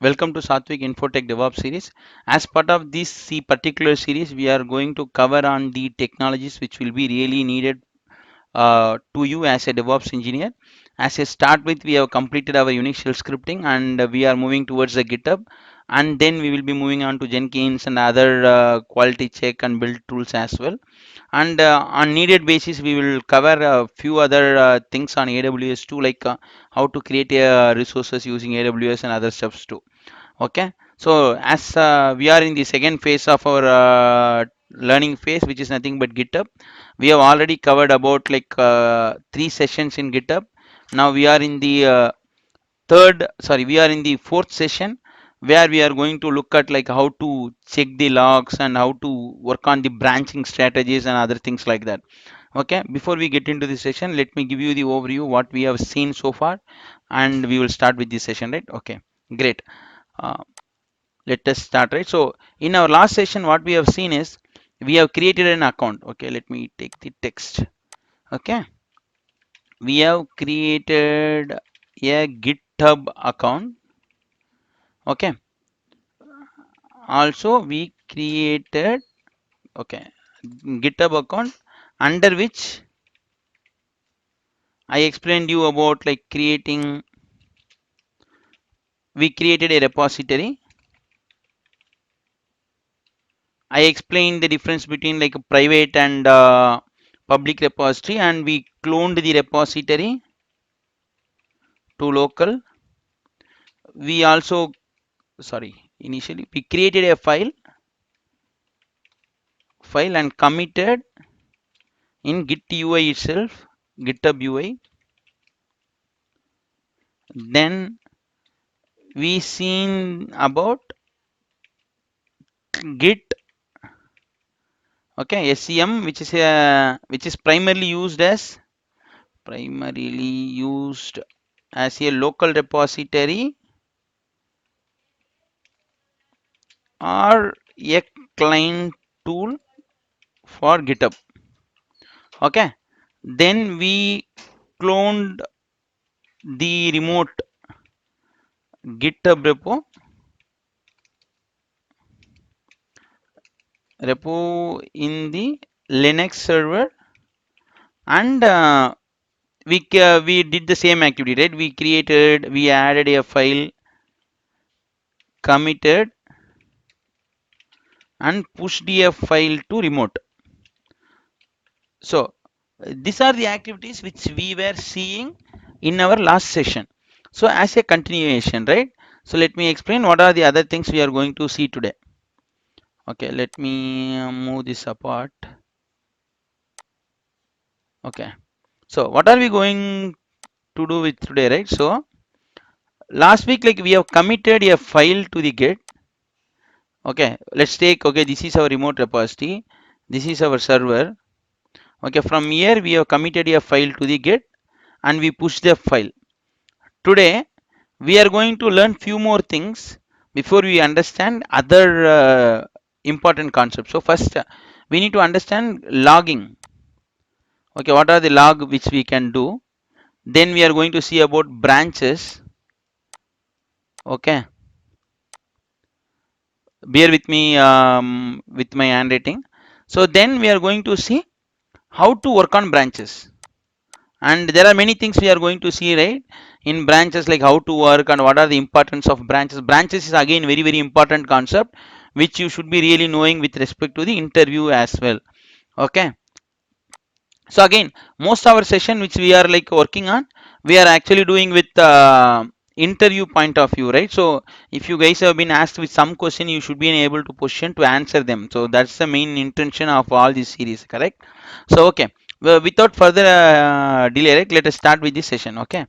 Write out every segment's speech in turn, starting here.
Welcome to Saathwic Infotech DevOps series. As part of this particular series, we are going to cover on the technologies which will be really needed to you as a DevOps engineer. As a start with, we have completed our initial scripting and we are moving towards the GitHub. And then we will be moving on to Jenkins and other quality check and build tools as well. And on needed basis, we will cover a few other things on AWS too, like how to create resources using AWS and other stuffs too. Okay, so as we are in the second phase of our learning phase, which is nothing but GitHub. We have already covered about like 3 sessions in GitHub. Now we are in the we are in the fourth session, where we are going to look at like how to check the logs and how to work on the branching strategies and other things like that. Okay, before we get into the session, let me give you the overview what we have seen so far, and we will start with this session, right? Okay, great. uh, let us start, right? So in our last session, what we have seen is we have created an account. Okay, let me take the text. Okay, we have created a GitHub account. Okay, also we created, okay, GitHub account, under which I explained you about like we created a repository. I explained the difference between like a private and public repository, and we cloned the repository to local. We also, initially we created a file and committed in Git UI itself, GitHub UI. Then we seen about Git, okay, SCM, which is primarily used as a local repository or a client tool for GitHub. Okay, then we cloned the remote GitHub repo in the Linux server, and we did the same activity, right? We added a file, committed, and pushed a file to remote. So these are the activities which we were seeing in our last session. So as a continuation, right? So let me explain what are the other things we are going to see today. Okay, let me move this apart. Okay, so what are we going to do with today, right? So last week, like we have committed a file to the Git. Okay, let's take, okay, this is our remote repository, this is our server. Okay, from here we have committed a file to the Git and we push the file. Today we are going to learn few more things before we understand other important concepts. So first, we need to understand logging. Okay, what are the log which we can do? Then we are going to see about branches. Okay, bear with me with my handwriting. So then we are going to see how to work on branches, and there are many things we are going to see, right, in branches, like how to work and what are the importance of branches is again very important concept which you should be really knowing with respect to the interview as well. Okay, so again, most our session which we are like working on, we are actually doing with interview point of view, right? So if you guys have been asked with some question, you should be able to position to answer them. So that's the main intention of all this series, correct? So okay, well, without further delay, right, let us start with this session. Okay,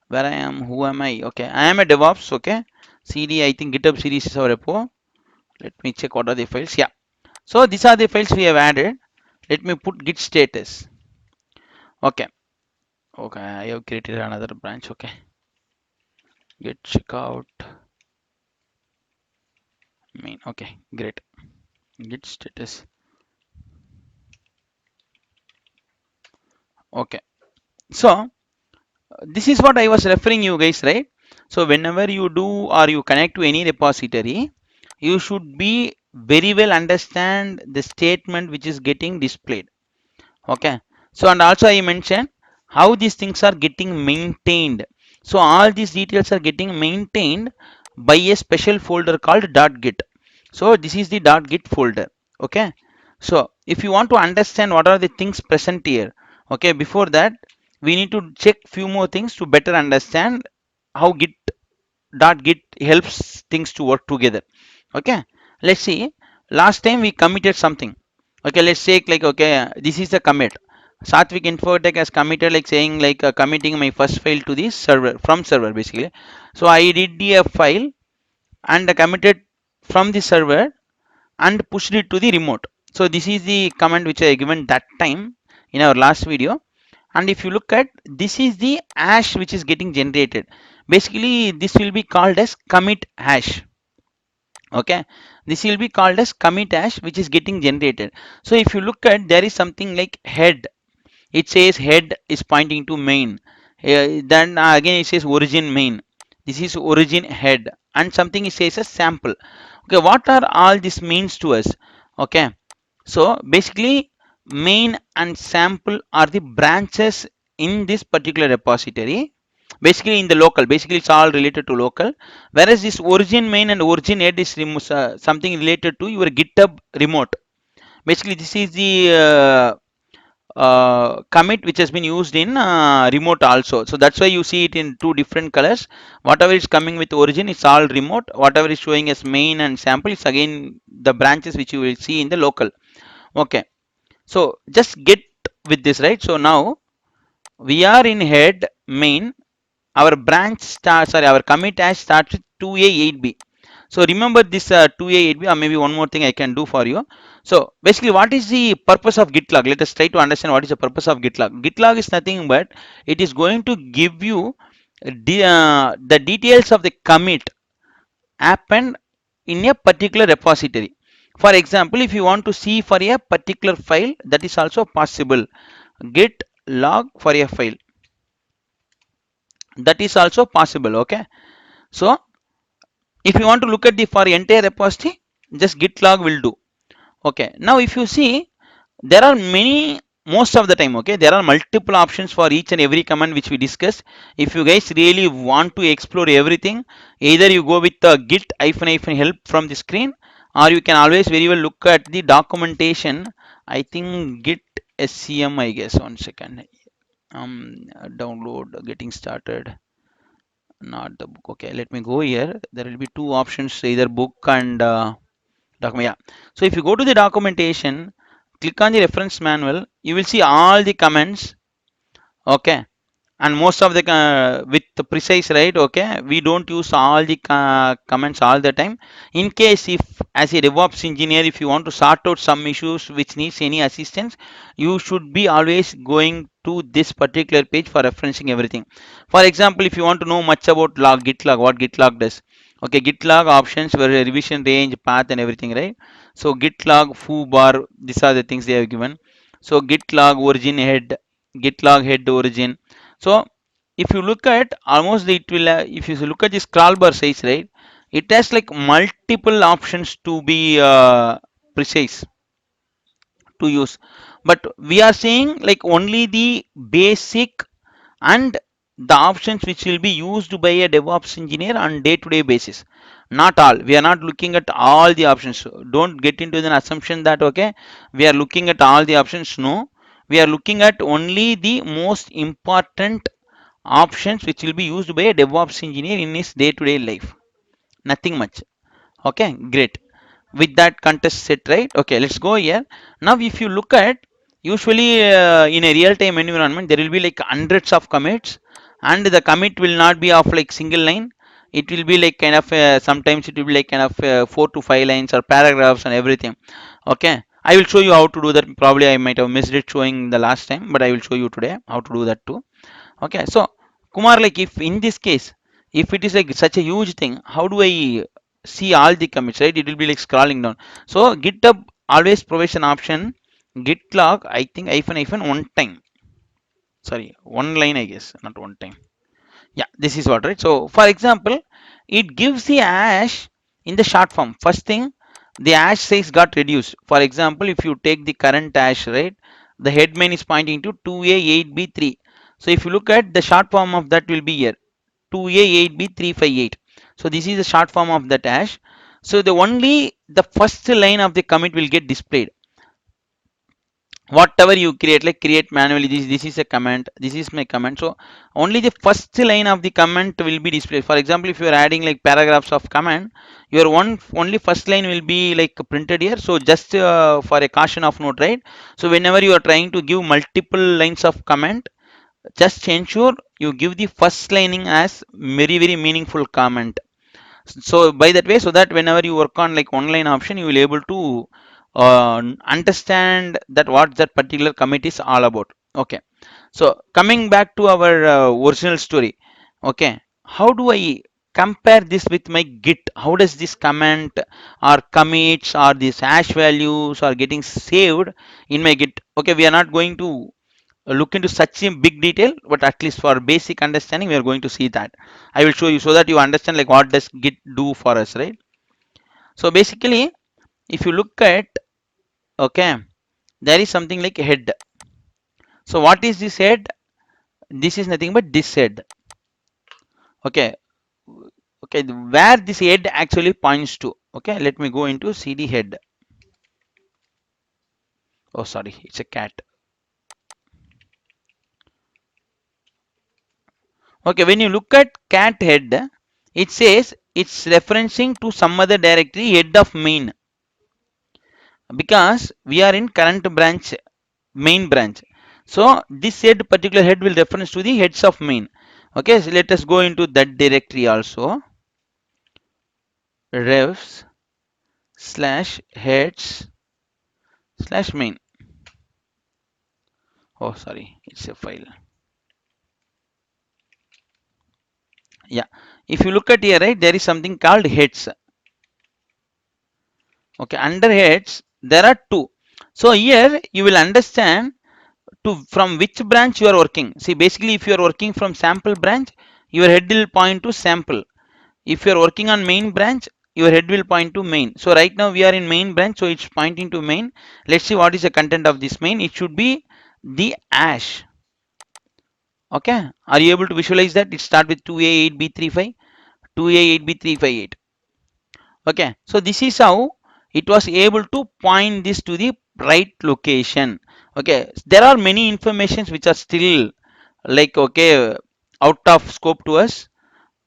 where I am, who am I? Okay, I am a DevOps. Okay, CD, I think GitHub series is our repo. Let me check what are the files. Yeah, so these are the files we have added. Let me put git status. Okay, okay, I have created another branch. Okay, git checkout main. Okay, great. Git status. Okay, so this is what I was referring you guys, right? So whenever you do or you connect to any repository, you should be very well understand the statement which is getting displayed. Okay. So and also I mentioned how these things are getting maintained. So all these details are getting maintained by a special folder called .git. So this is the .git folder. Okay. So if you want to understand what are the things present here, okay, before that we need to check few more things to better understand how git helps things to work together. Okay, let's see. Last time we committed something. Okay, let's say like, okay, this is the commit. Saathwic Infotech has committed, like saying like committing my first file to this server from server basically. So I did the file and committed from the server and pushed it to the remote. So this is the command which I given that time in our last video. And if you look at, this is the hash which is getting generated. Basically this will be called as commit hash. Okay, this will be called as commit hash which is getting generated. So if you look at, there is something like head. It says head is pointing to main. Then again it says origin main. This is origin head, and something it says a sample. Okay, what are all this means to us? Okay, so basically main and sample are the branches in this particular repository. Basically in the local, basically it's all related to local, whereas this origin main and origin head is something related to your GitHub remote. Basically this is the commit which has been used in remote also. So that's why you see it in two different colors. Whatever is coming with origin, it's all remote. Whatever is showing as main and sample, it's again the branches which you will see in the local. Okay, so just get with this, right? So now we are in head main. Our branch starts, sorry, our commit hash starts with 2a8b. So remember this 2a8b, or maybe one more thing I can do for you. So basically what is the purpose of git log? Let us try to understand what is the purpose of git log. Git log is nothing but it is going to give you the details of the commit happened in a particular repository. For example, if you want to see for a particular file, that is also possible. Git log for a file, that is also possible. Okay, so if you want to look at the for entire repository, just git log will do. Okay, now if you see, there are many, most of the time, okay, there are multiple options for each and every command which we discussed. If you guys really want to explore everything, either you go with the git hyphen hyphen help from the screen, or you can always very well look at the documentation. I think git scm, I guess. One second. Download, getting started, not the book. Okay, let me go here. There will be two options, either book and document. Yeah, so if you go to the documentation, click on the reference manual, you will see all the comments. Okay, and most of the with the precise, right? Okay, we don't use all the comments all the time. In case if as a DevOps engineer, if you want to sort out some issues which needs any assistance, you should be always going to this particular page for referencing everything. For example, if you want to know much about log, git log, what git log does. Okay, git log options were revision range, path and everything, right? So git log foo bar, these are the things they have given. So git log origin head, git log head origin. So if you look at almost it will if you look at the scroll bar size, right, it has like multiple options to be precise to use, but we are saying like only the basic and the options which will be used by a DevOps engineer on day-to-day basis. Not all. We are not looking at all the options. Don't get into the assumption that okay, we are looking at all the options. No, we are looking at only the most important options which will be used by a DevOps engineer in his day-to-day life. Nothing much. Okay, great. With that context set, right? Okay, let's go here. Now if you look at, usually in a real-time environment there will be like hundreds of commits, and the commit will not be of like single line. It will be like kind of sometimes it will be like kind of 4 to 5 lines or paragraphs and everything. Okay, I will show you how to do that. Probably I might have missed it showing the last time, but I will show you today how to do that too. Okay, so Kumar, like if in this case, if it is like such a huge thing, how do I see all the commits, right? It will be like scrolling down. So GitHub always provides an option, git log, I think hyphen hyphen one time, sorry, one line, I guess, not one time. Yeah, this is what, right? So for example, it gives the hash in the short form. First thing, the hash size got reduced. For example, if you take the current hash, right, the head main is pointing to 2a8b3. So if you look at the short form of that will be here 2a8b358. So this is the short form of that hash. So the only the first line of the commit will get displayed. Whatever you create, like create manually, this is a command, this is my command. So only the first line of the command will be displayed. For example, if you are adding like paragraphs of command, your only first line will be like printed here. So just for a caution of note, right? So whenever you are trying to give multiple lines of command, just ensure you give the first lining as very meaningful comment. So by that way, so that whenever you work on like online option, you will able to understand that what that particular commit is all about. Okay, so coming back to our original story. Okay, how do I compare this with my git? How does this comment or commits or these hash values are getting saved in my git? Okay, we are not going to look into such in big detail, but at least for basic understanding we are going to see that. I will show you so that you understand like what does git do for us, right? So basically, if you look at, okay, there is something like head. So what is this head? This is nothing but this head. Okay, okay, where this head actually points to. Okay, let me go into cd head. Oh sorry, it's a cat. Okay, when you look at cat head, it says it's referencing to some other directory, head of main, because we are in current branch, main branch. So this head, particular head, will reference to the heads of main. Okay, so let us go into that directory also. Refs slash heads slash main. Oh sorry, it's a file. Yeah, if you look at here, right, there is something called heads. Okay, under heads there are two. So here you will understand to from which branch you are working. See, basically if you are working from sample branch, your head will point to sample. If you are working on main branch, your head will point to main. So right now we are in main branch, so it's pointing to main. Let's see what is the content of this main. It should be the hash. Okay, are you able to visualize that? It start with 2a8b35, 2a8b358. Okay, so this is how it was able to point this to the right location. Okay, there are many informations which are still like, okay, out of scope to us,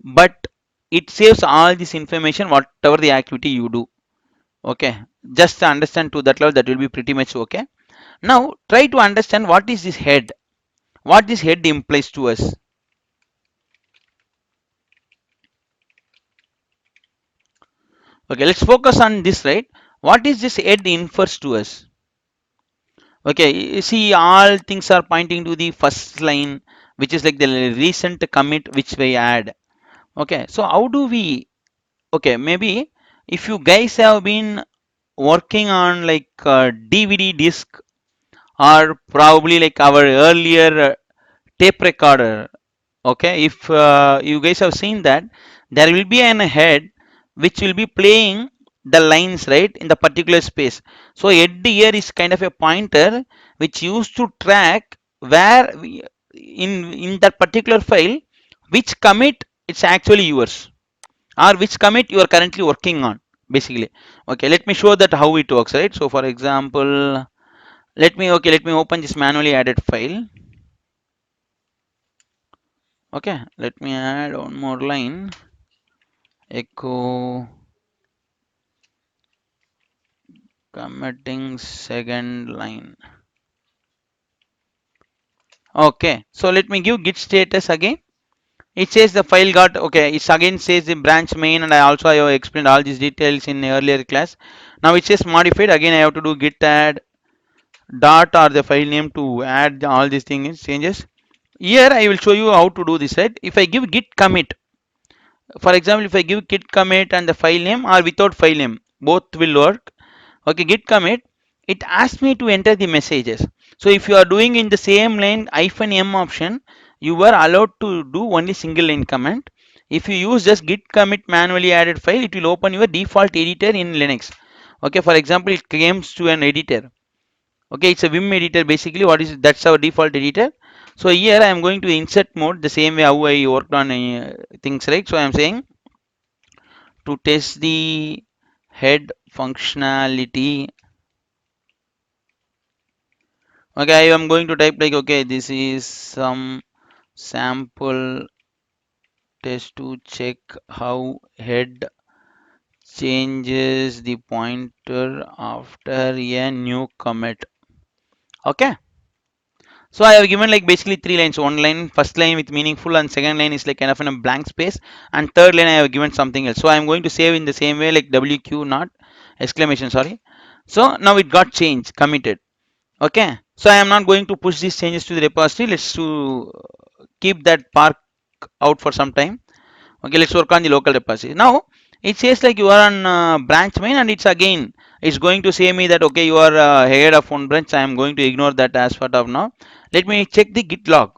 but it saves all this information whatever the activity you do. Okay, just understand to that level, that will be pretty much okay. Now try to understand what is this head, what this head implies to us. Okay, let's focus on this, right? What is this head infers to us? Okay, you see all things are pointing to the first line, which is like the recent commit which we add. Okay, so how do we, okay, maybe if you guys have been working on like DVD disc, or probably like our earlier tape recorder. Okay, if you guys have seen that, there will be an head which will be playing the lines, right, in the particular space. So head here is kind of a pointer which used to track where we, in that particular file, which commit it's actually yours, or which commit you are currently working on, basically. Okay, let me show that how it works, right? So for example, let me open this manually added file. Okay, let me add one more line, echo committing second line. Okay, so let me give git status again. It says the file got, okay, it again says the branch main, and I also have explained all these details in earlier class. Now it says modified, again I have to do git add dot or the file name to add all these things changes. Here I will show you how to do this, right? If I give git commit, for example, if I give git commit and the file name, or without file name, both will work. Okay, git commit, it asks me to enter the messages. So if you are doing in the same line hyphen m option, you were allowed to do only single line comment. If you use just git commit manually added file, it will open your default editor in Linux. Okay, for example, it comes to an editor. Okay, it's a Vim editor basically. What is it? That's our default editor. So here I am going to insert mode the same way how I worked on things, right? So I am saying to test the head functionality. Okay, I am going to type like, okay, this is some sample test to check how head changes the pointer after a new commit. Okay, so I have given like basically three lines. One line, first line with meaningful, and second line is like kind of in a blank space, and third line I have given something else. So I am going to save in the same way like WQ not exclamation, sorry. So now it got changed, committed. Okay, so I am not going to push these changes to the repository. Let's to keep that park out for some time. Okay, let's work on the local repository. Now it says like you are on branch main, and it's going to say me that okay, you are head of one branch. I am going to ignore that as part of now. Let me check the git log.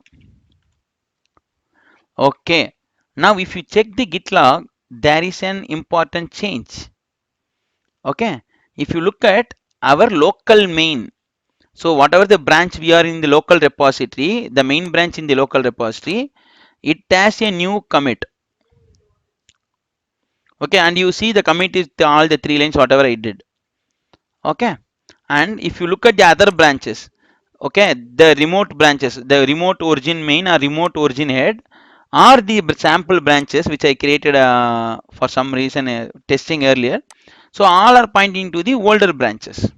Okay, now if you check the git log, there is an important change. Okay, if you look at our local main, so whatever the branch we are in the local repository, the main branch in the local repository, it has a new commit. Okay, and you see the commit is all the three lines whatever I did. Okay, and if you look at the other branches, okay, the remote branches, the remote origin main or remote origin head, are the sample branches which I created for some reason testing earlier. So all are pointing to the older branches.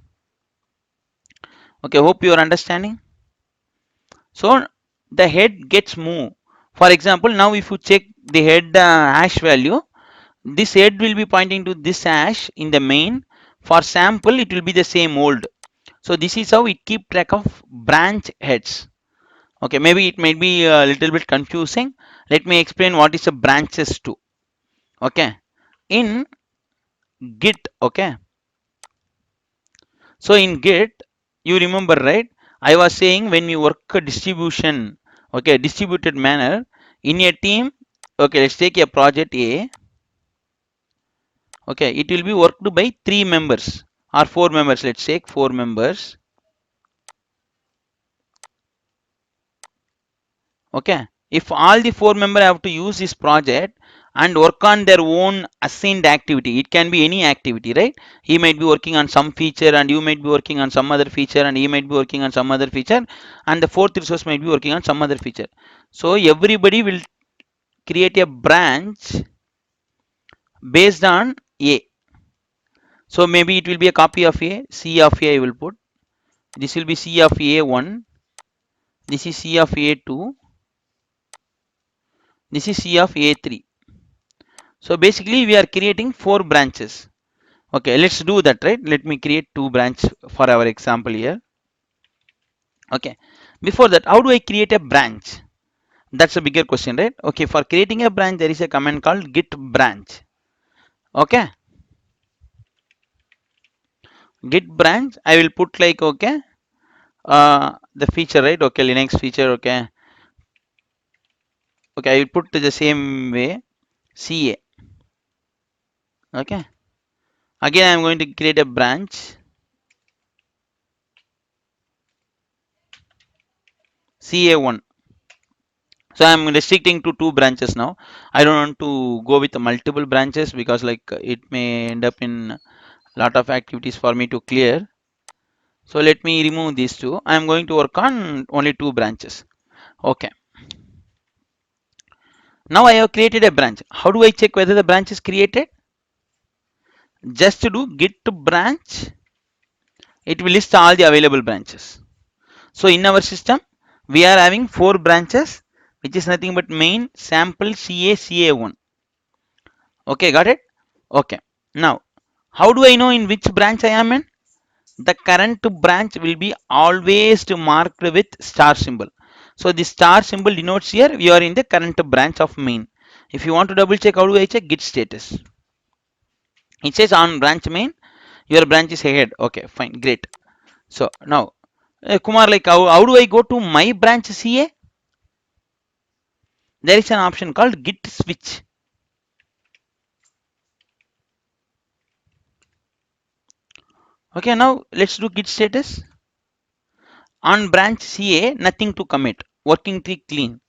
Okay, hope you are understanding. So the head gets moved. For example, now if you check the head hash value, this head will be pointing to this hash in the main. For sample, it will be the same old. So this is how it keep track of branch heads. Okay, maybe it might be a little bit confusing. Let me explain what is a branches to. Okay, in Git. Okay, so in Git, you remember, right? I was saying when we work a distribution, okay, distributed manner in a team. Okay, let's take a project A. Okay, it will be worked by 3 members or 4 members. Let's take 4 members. Okay, if all the 4 members have to use this project and work on their own assigned activity, it can be any activity, right? He might be working on some feature, and you might be working on some other feature, and he might be working on some other feature, and the fourth resource might be working on some other feature. So everybody will create a branch based on A. So maybe it will be a copy of A, C of A I will put. This will be C of A1. This is C of A2. This is C of A3. So basically we are creating 4 branches. Okay, let's do that, right? Let me create 2 branches for our example here. Okay, before that, how do I create a branch? That's a bigger question, right? Okay, for creating a branch, there is a command called git branch. Okay, git branch, I will put like, okay, the feature, right? Okay, Linux feature, okay. Okay, I will put the same way, CA. Okay, again, I am going to create a branch, CA1. So I'm restricting to 2 branches now. I don't want to go with multiple branches because like it may end up in a lot of activities for me to clear. So let me remove these two. I'm going to work on only 2 branches. Okay. Now I have created a branch. How do I check whether the branch is created? Just to do git branch, it will list all the available branches. So in our system, we are having 4 branches, which is nothing but main, sample, CA, CA1. Okay, got it? Okay. Now, how do I know in which branch I am in? The current branch will be always marked with star symbol. So the star symbol denotes here we are in the current branch of main. If you want to double check, how do I check? Git status. It says on branch main, your branch is ahead. Okay, fine, great. So now, Kumar, like how do I go to my branch CA? there is an option called git switch. Okay, now let's do git status. On branch CA, nothing to commit. Working tree clean.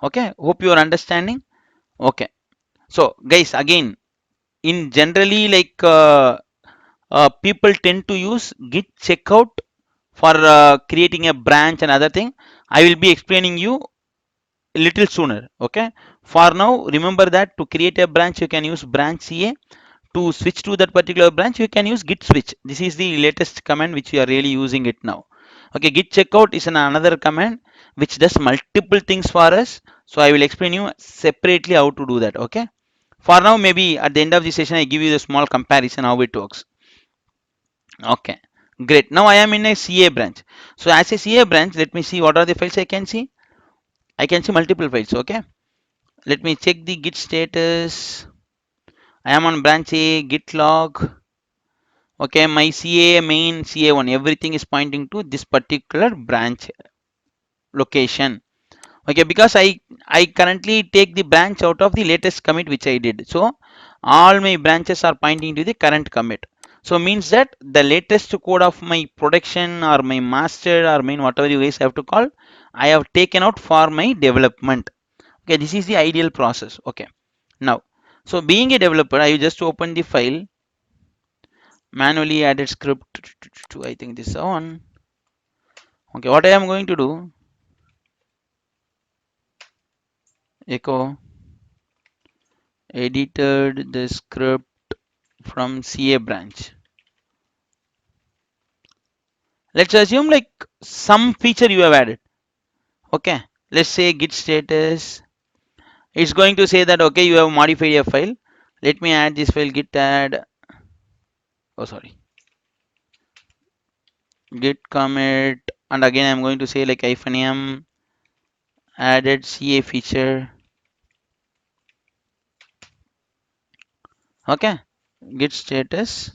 Okay, hope you are understanding. Okay, so guys, again, in generally people tend to use git checkout for creating a branch and other thing. I will be explaining you a little sooner. Okay, for now, remember that to create a branch, you can use branch CA. To switch to that particular branch, you can use git switch. This is the latest command which we are really using it now. Okay, git checkout is another command which does multiple things for us. So I will explain you separately how to do that. Okay, for now, maybe at the end of the session, I give you the small comparison how it works. Okay, great. Now I am in a CA branch. So as a CA branch, let me see what are the files I can see. I can see multiple files. Okay, let me check the git status. I am on branch A, git log. Okay, my CA main CA1, everything is pointing to this particular branch location. Okay, because I currently take the branch out of the latest commit which I did. So all my branches are pointing to the current commit. So means that the latest code of my production or my master or main, whatever you guys have to call, I have taken out for my development. Okay, this is the ideal process. Okay, now, so being a developer, I just open the file, manually added script to, I think this one. Okay, what I am going to do, echo edited the script from CA branch. Let's assume like some feature you have added. Okay, let's say git status. It's going to say that okay, you have modified a file. Let me add this file, git add. Oh, sorry, git commit, and again I'm going to say like -m added CA feature. Okay, git status.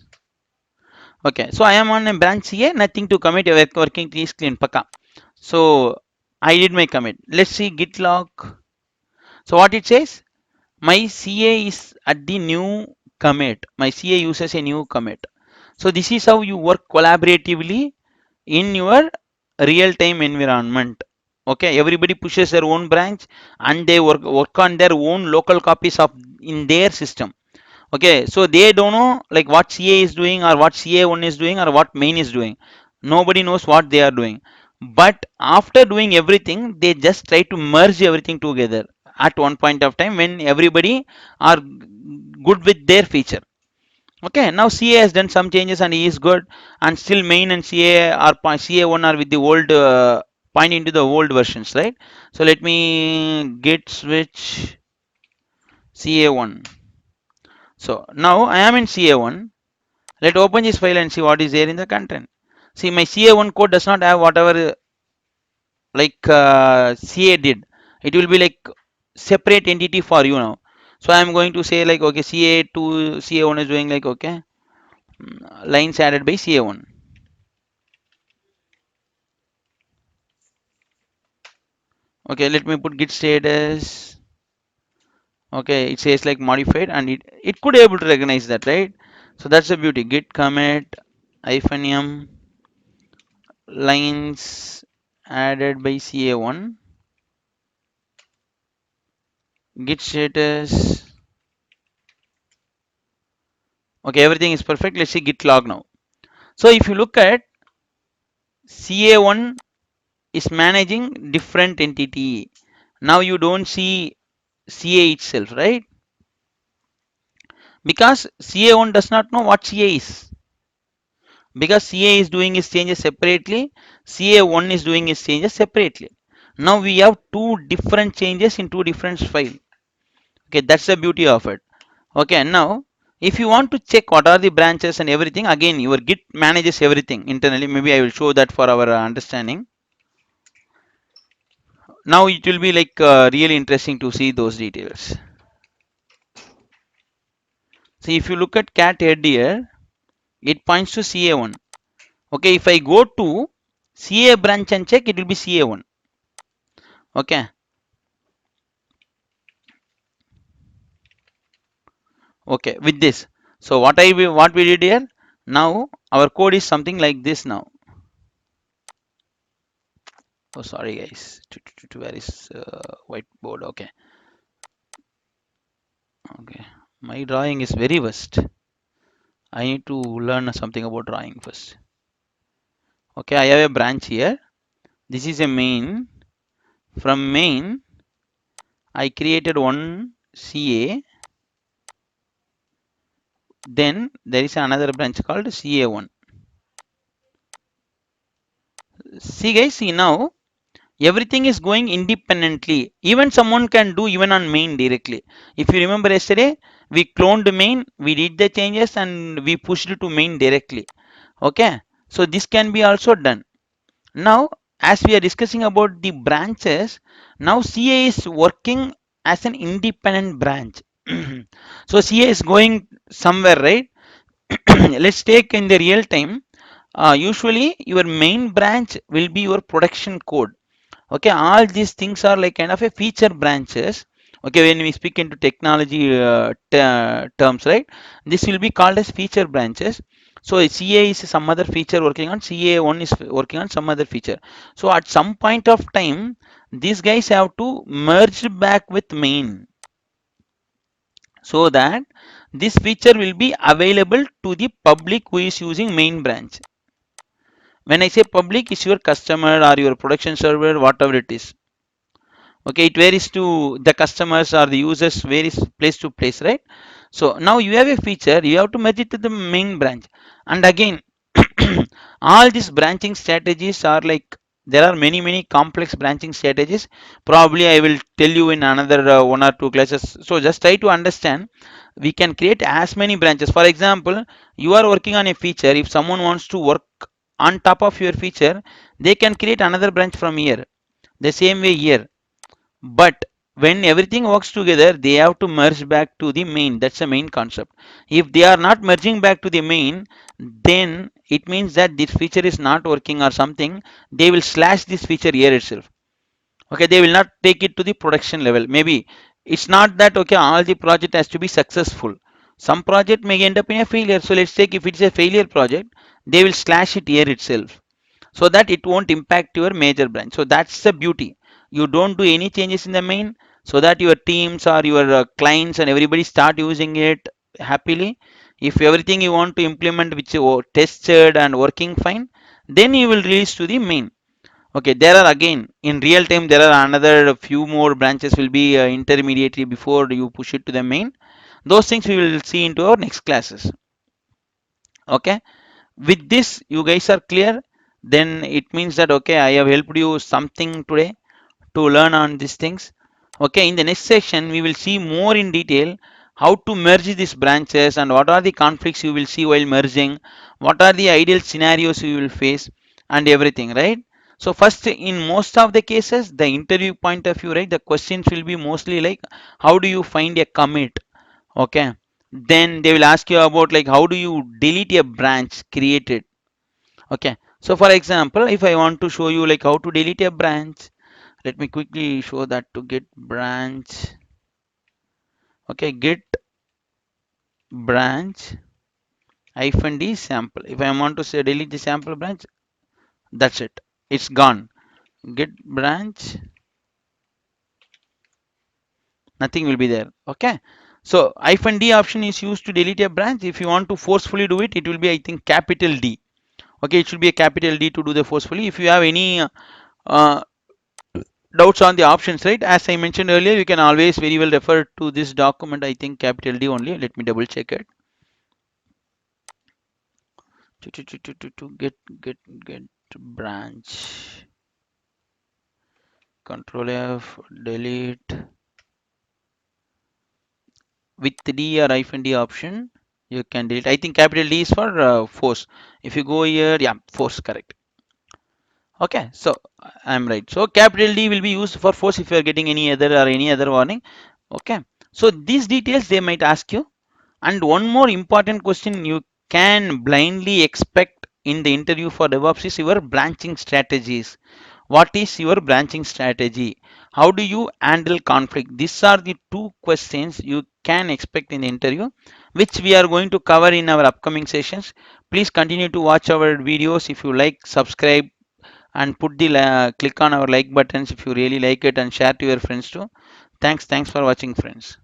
Okay, so I am on a branch CA, nothing to commit, working tree is clean, paka. So I did my commit. Let's see git log. So what it says, my CA is at the new commit. My CA uses a new commit. So this is how you work collaboratively in your real-time environment. Okay, everybody pushes their own branch and they work on their own local copies of in their system. Okay, so they don't know like what CA is doing or what CA1 is doing or what main is doing. Nobody knows what they are doing. But after doing everything, they just try to merge everything together at one point of time when everybody are good with their feature. Okay, now CA has done some changes and he is good, and still main and CA are CA1 are with the old pointing to the old versions, right? So let me git switch CA1. So now I am in CA1. Let's open this file and see what is there in the content. See, my CA1 code does not have whatever CA did. It will be like separate entity for you now. So I am going to say like okay, CA2 CA1 is doing like okay, lines added by CA1. Okay, let me put git status. Okay, it says like modified and it could able to recognize that, right? So that's the beauty. Git commit -m lines added by CA1. Git status. Okay, everything is perfect. Let's see git log now. So if you look at CA1 is managing different entity. Now you don't see CA itself, right? Because CA1 does not know what CA is. Because CA is doing his changes separately, CA1 is doing his changes separately. Now we have two different changes in two different files. Okay, that's the beauty of it. Okay, now if you want to check what are the branches and everything, again your Git manages everything internally. Maybe I will show that for our understanding. Now it will be like really interesting to see those details. See, if you look at cat head here, it points to CA1. Okay, if I go to CA branch and check, it will be CA1. Okay, Okay, with this. So what we did here, now our code is something like this now. Oh, sorry guys. Where is whiteboard? Okay. Okay. My drawing is very worst. I need to learn something about drawing first. Okay, I have a branch here. This is a main. From main, I created one CA. Then there is another branch called CA1. See guys, see now everything is going independently. Even someone can do even on main directly. If you remember yesterday, we cloned main, we did the changes and we pushed it to main directly. Okay, so this can be also done. Now, as we are discussing about the branches, now CA is working as an independent branch. So CA is going somewhere, right? Let's take in the real time. Usually, your main branch will be your production code. Okay, all these things are like kind of a feature branches. Okay, when we speak into technology terms, right, this will be called as feature branches. So CA is some other feature working on, CA1 is working on some other feature. So at some point of time these guys have to merge back with main, so that this feature will be available to the public who is using main branch. When I say public, is your customer or your production server, whatever it is. Okay, it varies to the customers or the users, varies place to place, right? So now you have a feature, you have to merge it to the main branch. And again, all these branching strategies are like, there are many complex branching strategies. Probably I will tell you in another one or two classes. So just try to understand, we can create as many branches. For example, you are working on a feature, if someone wants to work on top of your feature, they can create another branch from here. The same way here. But when everything works together, they have to merge back to the main. That's the main concept. If they are not merging back to the main, then it means that this feature is not working or something. They will slash this feature here itself. Okay, they will not take it to the production level. Maybe it's not that okay, all the project has to be successful. Some project may end up in a failure. So let's take, if it's a failure project, they will slash it here itself, so that it won't impact your major branch. So that's the beauty. You don't do any changes in the main, so that your teams or your clients and everybody start using it happily. If everything you want to implement which is tested and working fine, then you will release to the main. Okay, there are again in real time, there are another few more branches will be intermediately before you push it to the main. Those things we will see into our next classes. Okay, with this you guys are clear, then it means that okay, I have helped you something today to learn on these things. Okay, in the next section we will see more in detail how to merge these branches and what are the conflicts you will see while merging, what are the ideal scenarios you will face, and everything, right? So first, in most of the cases, the interview point of view, right, the questions will be mostly like how do you find a commit. Okay, then they will ask you about like how do you delete a branch created. Okay, so for example, if I want to show you like how to delete a branch, let me quickly show that to git branch. Okay, git branch hyphen d sample. If I want to say delete the sample branch, that's it, it's gone. Git branch, nothing will be there. Okay, so hyphen d option is used to delete a branch. If you want to forcefully do it, it will be, I think, capital D. Okay, it should be a capital D to do the forcefully. If you have any uh, doubts on the options, right, as I mentioned earlier, you can always very well refer to this document. I think capital D only, let me double check it. To get branch, control F, delete with D or hyphen D option, you can delete. I think capital D is for force. If you go here, yeah, force, correct. Okay, so I'm right. So capital D will be used for force if you are getting any other or any other warning. Okay, so these details they might ask you. And one more important question you can blindly expect in the interview for DevOps is your branching strategies. What is your branching strategy? How do you handle conflict? These are the two questions you can expect in the interview. which we are going to cover in our upcoming sessions. Please continue to watch our videos. If you like, subscribe and put the click on our like buttons if you really like it, and share to your friends too. Thanks for watching, friends.